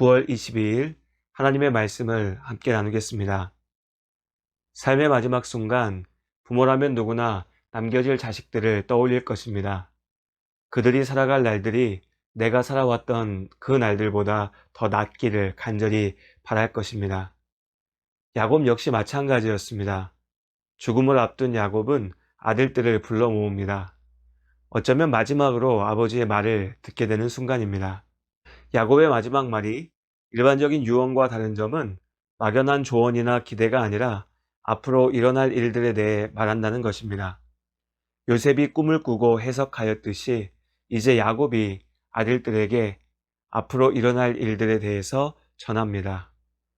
9월 22일 하나님의 말씀을 함께 나누겠습니다. 삶의 마지막 순간, 부모라면 누구나 남겨질 자식들을 떠올릴 것입니다. 그들이 살아갈 날들이 내가 살아왔던 그 날들보다 더 낫기를 간절히 바랄 것입니다. 야곱 역시 마찬가지였습니다. 죽음을 앞둔 야곱은 아들들을 불러 모읍니다. 어쩌면 마지막으로 아버지의 말을 듣게 되는 순간입니다. 야곱의 마지막 말이 일반적인 유언과 다른 점은 막연한 조언이나 기대가 아니라 앞으로 일어날 일들에 대해 말한다는 것입니다. 요셉이 꿈을 꾸고 해석하였듯이 이제 야곱이 아들들에게 앞으로 일어날 일들에 대해서 전합니다.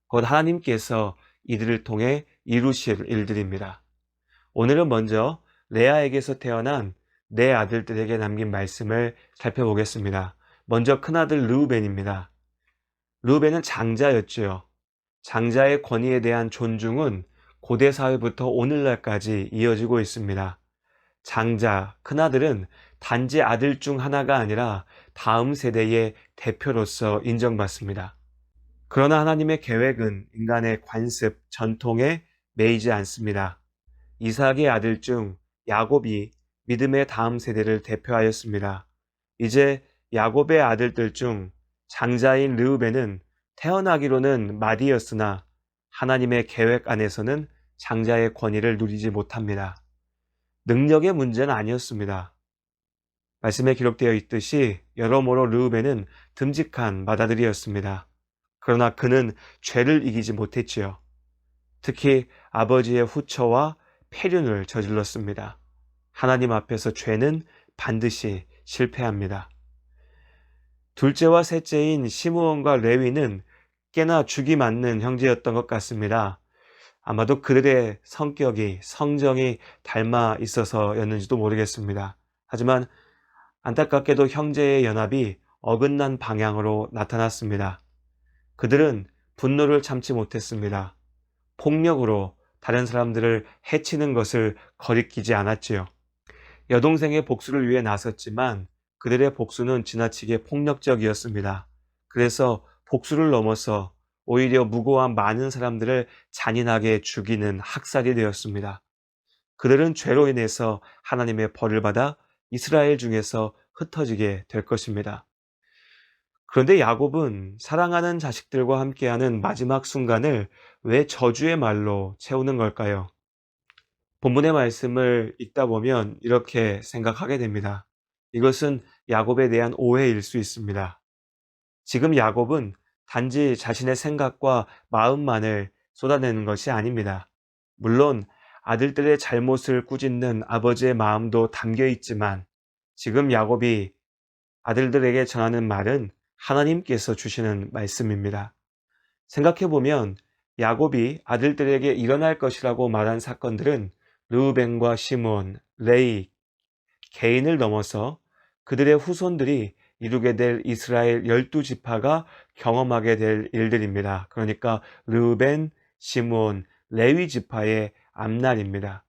곧 하나님께서 이들을 통해 이루실 일들입니다. 오늘은 먼저 레아에게서 태어난 네 아들들에게 남긴 말씀을 살펴보겠습니다. 먼저 큰아들 르우벤입니다. 르우벤은 장자였지요. 장자의 권위에 대한 존중은 고대 사회부터 오늘날까지 이어지고 있습니다. 장자, 큰아들은 단지 아들 중 하나가 아니라 다음 세대의 대표로서 인정받습니다. 그러나 하나님의 계획은 인간의 관습, 전통에 매이지 않습니다. 이삭의 아들 중 야곱이 믿음의 다음 세대를 대표하였습니다. 이제 야곱의 아들들 중 장자인 르우벤은 태어나기로는 맏이었으나 하나님의 계획 안에서는 장자의 권위를 누리지 못합니다. 능력의 문제는 아니었습니다. 말씀에 기록되어 있듯이 여러모로 르우벤은 듬직한 맏아들이었습니다. 그러나 그는 죄를 이기지 못했지요. 특히 아버지의 후처와 폐륜을 저질렀습니다. 하나님 앞에서 죄는 반드시 실패합니다. 둘째와 셋째인 시므온과 레위는 꽤나 죽이 맞는 형제였던 것 같습니다. 아마도 그들의 성격이, 성정이 닮아 있어서였는지도 모르겠습니다. 하지만 안타깝게도 형제의 연합이 어긋난 방향으로 나타났습니다. 그들은 분노를 참지 못했습니다. 폭력으로 다른 사람들을 해치는 것을 거리끼지 않았지요. 여동생의 복수를 위해 나섰지만 그들의 복수는 지나치게 폭력적이었습니다. 그래서 복수를 넘어서 오히려 무고한 많은 사람들을 잔인하게 죽이는 학살이 되었습니다. 그들은 죄로 인해서 하나님의 벌을 받아 이스라엘 중에서 흩어지게 될 것입니다. 그런데 야곱은 사랑하는 자식들과 함께하는 마지막 순간을 왜 저주의 말로 채우는 걸까요? 본문의 말씀을 읽다 보면 이렇게 생각하게 됩니다. 이것은 야곱에 대한 오해일 수 있습니다. 지금 야곱은 단지 자신의 생각과 마음만을 쏟아내는 것이 아닙니다. 물론 아들들의 잘못을 꾸짖는 아버지의 마음도 담겨 있지만 지금 야곱이 아들들에게 전하는 말은 하나님께서 주시는 말씀입니다. 생각해보면 야곱이 아들들에게 일어날 것이라고 말한 사건들은 르우벤과 시므온, 레위, 개인을 넘어서 그들의 후손들이 이루게 될 이스라엘 12지파가 경험하게 될 일들입니다. 그러니까 르우벤, 시므온, 레위 지파의 앞날입니다.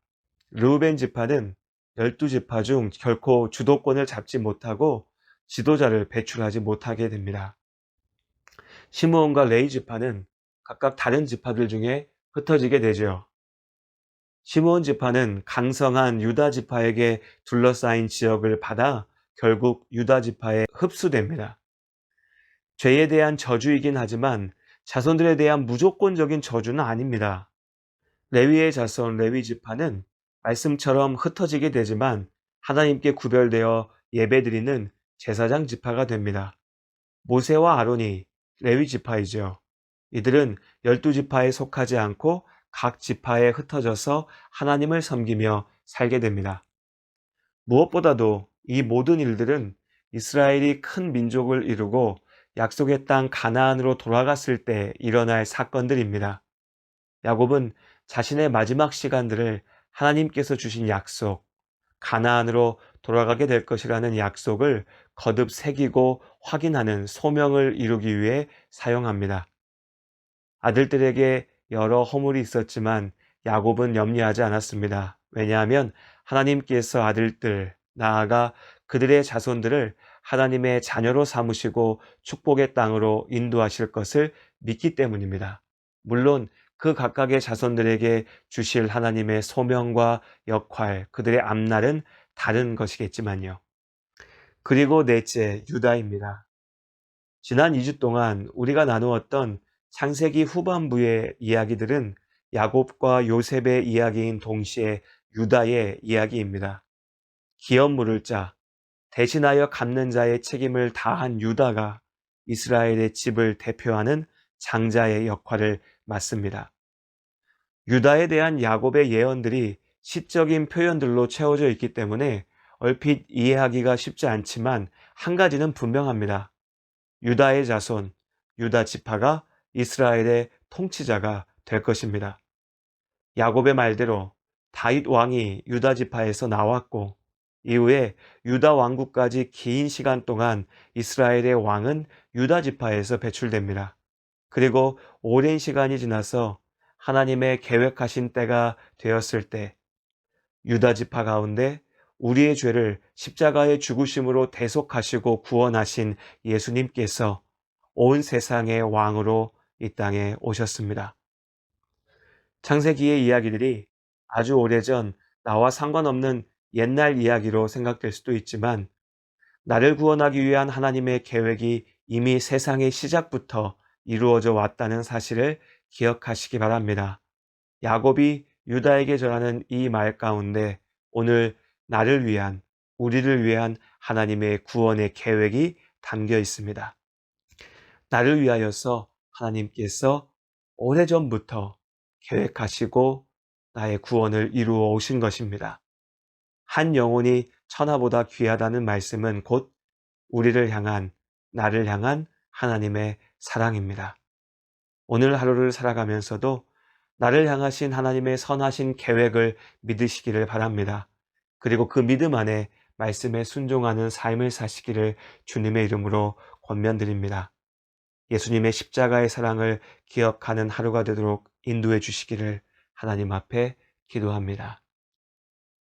르우벤 지파는 12지파 중 결코 주도권을 잡지 못하고 지도자를 배출하지 못하게 됩니다. 시므온과 레위 지파는 각각 다른 지파들 중에 흩어지게 되죠. 시므온 지파는 강성한 유다 지파에게 둘러싸인 지역을 받아 결국 유다 지파에 흡수됩니다. 죄에 대한 저주이긴 하지만 자손들에 대한 무조건적인 저주는 아닙니다. 레위의 자손 레위 지파는 말씀처럼 흩어지게 되지만 하나님께 구별되어 예배드리는 제사장 지파가 됩니다. 모세와 아론이 레위 지파이죠. 이들은 12지파에 속하지 않고 각 지파에 흩어져서 하나님을 섬기며 살게 됩니다. 무엇보다도 이 모든 일들은 이스라엘이 큰 민족을 이루고 약속의 땅 가나안으로 돌아갔을 때 일어날 사건들입니다. 야곱은 자신의 마지막 시간들을 하나님께서 주신 약속, 가나안으로 돌아가게 될 것이라는 약속을 거듭 새기고 확인하는 소명을 이루기 위해 사용합니다. 아들들에게 여러 허물이 있었지만 야곱은 염려하지 않았습니다. 왜냐하면 하나님께서 아들들, 나아가 그들의 자손들을 하나님의 자녀로 삼으시고 축복의 땅으로 인도하실 것을 믿기 때문입니다. 물론 그 각각의 자손들에게 주실 하나님의 소명과 역할, 그들의 앞날은 다른 것이겠지만요. 그리고 넷째, 유다입니다. 지난 2주 동안 우리가 나누었던 창세기 후반부의 이야기들은 야곱과 요셉의 이야기인 동시에 유다의 이야기입니다. 기업 물을 자, 대신하여 갚는 자의 책임을 다한 유다가 이스라엘의 집을 대표하는 장자의 역할을 맡습니다. 유다에 대한 야곱의 예언들이 시적인 표현들로 채워져 있기 때문에 얼핏 이해하기가 쉽지 않지만 한 가지는 분명합니다. 유다의 자손, 유다 지파가 이스라엘의 통치자가 될 것입니다. 야곱의 말대로 다윗 왕이 유다 지파에서 나왔고 이후에 유다 왕국까지 긴 시간 동안 이스라엘의 왕은 유다 지파에서 배출됩니다. 그리고 오랜 시간이 지나서 하나님의 계획하신 때가 되었을 때 유다 지파 가운데 우리의 죄를 십자가의 죽으심으로 대속하시고 구원하신 예수님께서 온 세상의 왕으로 이 땅에 오셨습니다. 창세기의 이야기들이 아주 오래전 나와 상관없는 옛날 이야기로 생각될 수도 있지만 나를 구원하기 위한 하나님의 계획이 이미 세상의 시작부터 이루어져 왔다는 사실을 기억하시기 바랍니다. 야곱이 유다에게 전하는 이 말 가운데 오늘 나를 위한, 우리를 위한 하나님의 구원의 계획이 담겨 있습니다. 나를 위하여서 하나님께서 오래전부터 계획하시고 나의 구원을 이루어 오신 것입니다. 한 영혼이 천하보다 귀하다는 말씀은 곧 우리를 향한, 나를 향한 하나님의 사랑입니다. 오늘 하루를 살아가면서도 나를 향하신 하나님의 선하신 계획을 믿으시기를 바랍니다. 그리고 그 믿음 안에 말씀에 순종하는 삶을 사시기를 주님의 이름으로 권면드립니다. 예수님의 십자가의 사랑을 기억하는 하루가 되도록 인도해 주시기를 하나님 앞에 기도합니다.